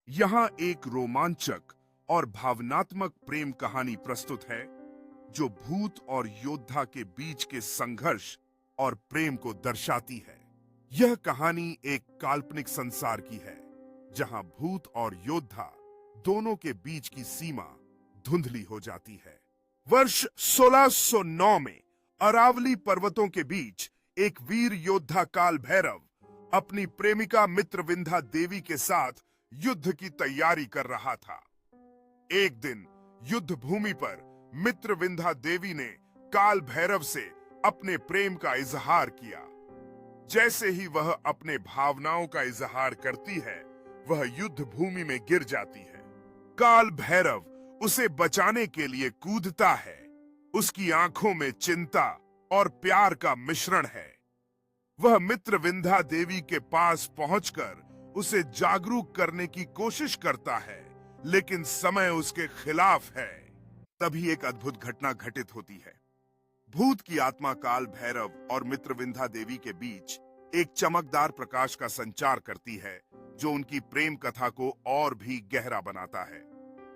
यहाँ एक रोमांचक और भावनात्मक प्रेम कहानी प्रस्तुत है जो भूत और योद्धा के बीच के संघर्ष और प्रेम को दर्शाती है। यह कहानी एक काल्पनिक संसार की है जहां भूत और योद्धा दोनों के बीच की सीमा धुंधली हो जाती है। वर्ष 1609 में अरावली पर्वतों के बीच एक वीर योद्धा काल भैरव अपनी प्रेमिका मित्रविंध्या देवी के साथ युद्ध की तैयारी कर रहा था। एक दिन युद्ध भूमि पर मित्रविंध्या देवी ने काल भैरव से अपने प्रेम का इजहार किया। जैसे ही वह अपने भावनाओं का इजहार करती है, वह युद्ध भूमि में गिर जाती है। काल भैरव उसे बचाने के लिए कूदता है। उसकी आंखों में चिंता और प्यार का मिश्रण है। वह मित्रविंध्या देवी के पास पहुंचकर उसे जागरूक करने की कोशिश करता है, लेकिन समय उसके खिलाफ है। तभी एक अद्भुत घटना घटित होती है। भूत की आत्मा काल भैरव और मित्रविंध्या देवी के बीच एक चमकदार प्रकाश का संचार करती है, जो उनकी प्रेम कथा को और भी गहरा बनाता है।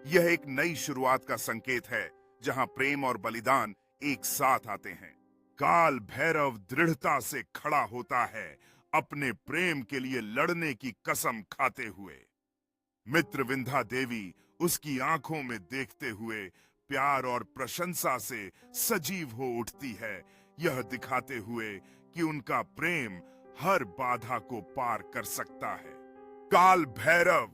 यह एक नई शुरुआत का संकेत है, जहां प्रेम और बलिदान एक साथ आते हैं। काल भैरव दृढ़ता से खड़ा होता है, अपने प्रेम के लिए लड़ने की कसम खाते हुए। मित्रविंध्या देवी उसकी आंखों में देखते हुए प्यार और प्रशंसा से सजीव हो उठती है, यह दिखाते हुए कि उनका प्रेम हर बाधा को पार कर सकता है। काल भैरव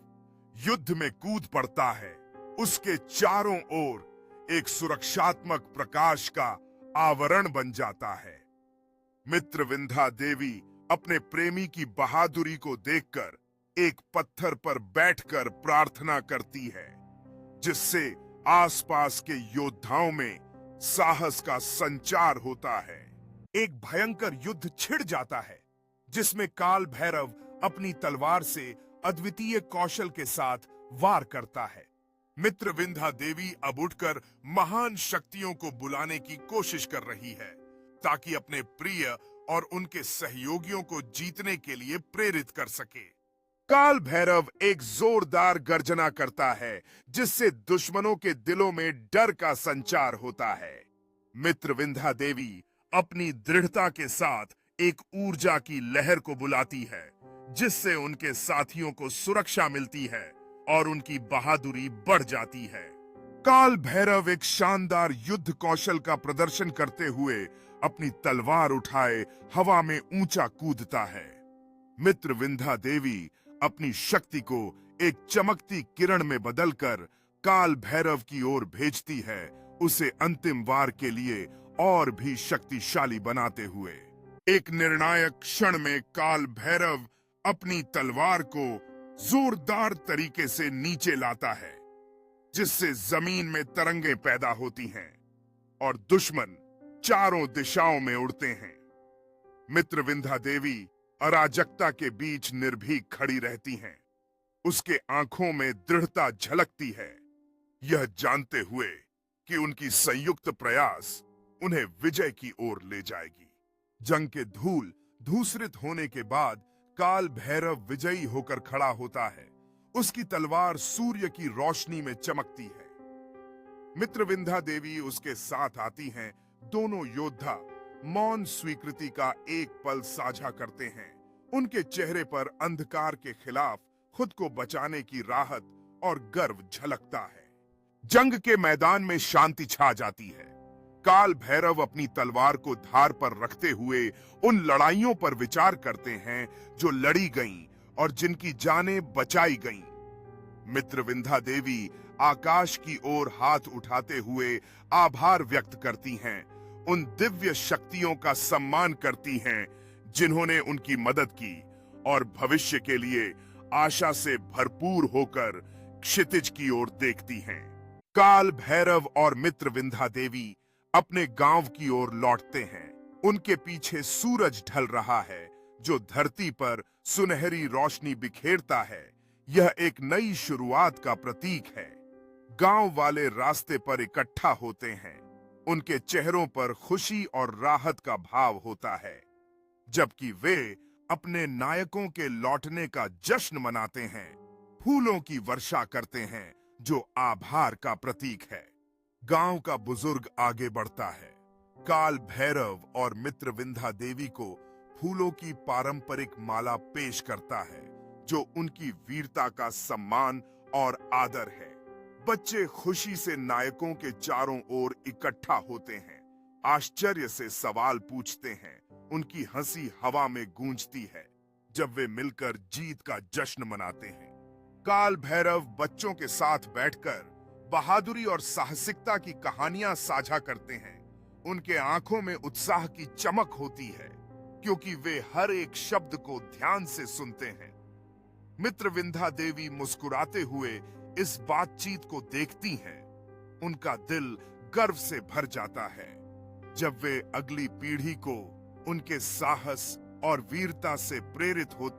युद्ध में कूद पड़ता है। उसके चारों ओर एक सुरक्षात्मक प्रकाश का आवरण बन जाता है। मित्रविंध्या देवी अपने प्रेमी की बहादुरी को देखकर एक पत्थर पर बैठकर प्रार्थना करती है, जिससे आसपास के योद्धाओं में साहस का संचार होता है। एक भयंकर युद्ध छिड़ जाता है, जिसमें काल भैरव अपनी तलवार से अद्वितीय कौशल के साथ वार करता है। मित्रविंध्या देवी अब उठकर महान शक्तियों को बुलाने की कोशिश कर रही है, ताकि अपने प्रिय और उनके सहयोगियों को जीतने के लिए प्रेरित कर सके। काल भैरव एक जोरदार गर्जना करता है, जिससे दुश्मनों के दिलों में डर का संचार होता है। मित्रविंध्या देवी अपनी दृढ़ता के साथ एक ऊर्जा की लहर को बुलाती है, जिससे उनके साथियों को सुरक्षा मिलती है और उनकी बहादुरी बढ़ जाती है। काल भैरव एक शानदार युद्ध कौशल का प्रदर्शन करते हुए अपनी तलवार उठाए हवा में ऊंचा कूदता है। मित्रविंध्या देवी अपनी शक्ति को एक चमकती किरण में बदलकर काल भैरव की ओर भेजती है, उसे अंतिम वार के लिए और भी शक्तिशाली बनाते हुए। एक निर्णायक क्षण में काल भैरव अपनी तलवार को जोरदार तरीके से नीचे लाता है, जिससे जमीन में तरंगे पैदा होती हैं और दुश्मन चारों दिशाओं में उड़ते हैं। मित्रविंध्या देवी अराजकता के बीच निर्भीक खड़ी रहती हैं। उसके आंखों में दृढ़ता झलकती है, यह जानते हुए कि उनकी संयुक्त प्रयास उन्हें विजय की ओर ले जाएगी। जंग के धूल धूसरित होने के बाद काल भैरव विजयी होकर खड़ा होता है। उसकी तलवार सूर्य की रोशनी में चमकती है। मित्रविंध्या देवी उसके साथ आती हैं। दोनों योद्धा मौन स्वीकृति का एक पल साझा करते हैं। उनके चेहरे पर अंधकार के खिलाफ खुद को बचाने की राहत और गर्व झलकता है। जंग के मैदान में शांति छा जाती है। काल भैरव अपनी तलवार को धार पर रखते हुए उन लड़ाइयों पर विचार करते हैं जो लड़ी गईं और जिनकी जानें बचाई गईं। मित्रविंध्या देवी आकाश की ओर हाथ उठाते हुए आभार व्यक्त करती हैं, उन दिव्य शक्तियों का सम्मान करती हैं जिन्होंने उनकी मदद की, और भविष्य के लिए आशा से भरपूर होकर क्षितिज की ओर देखती हैं। काल भैरव और मित्रविंध्या देवी अपने गांव की ओर लौटते हैं। उनके पीछे सूरज ढल रहा है, जो धरती पर सुनहरी रोशनी बिखेरता है। यह एक नई शुरुआत का प्रतीक है। गांव वाले रास्ते पर इकट्ठा होते हैं। उनके चेहरों पर खुशी और राहत का भाव होता है, जबकि वे अपने नायकों के लौटने का जश्न मनाते हैं। फूलों की वर्षा करते हैं जो आभार का प्रतीक है। गांव का बुजुर्ग आगे बढ़ता है। काल भैरव और मित्रविंध्या देवी को फूलों की पारंपरिक माला पेश करता है जो उनकी वीरता का सम्मान और आदर है। बच्चे खुशी से नायकों के चारों ओर इकट्ठा होते हैं, आश्चर्य से सवाल पूछते हैं। उनकी हंसी हवा में गूंजती है जब वे मिलकर जीत का जश्न मनाते हैं। काल भैरव बच्चों के साथ बैठकर बहादुरी और साहसिकता की कहानियां साझा करते हैं। उनके आंखों में उत्साह की चमक होती है क्योंकि वे हर एक शब्द को ध्यान से सुनते हैं। मित्रविंध्या देवी मुस्कुराते हुए इस बातचीत को देखती हैं। उनका दिल गर्व से भर जाता है जब वे अगली पीढ़ी को उनके साहस और वीरता से प्रेरित होते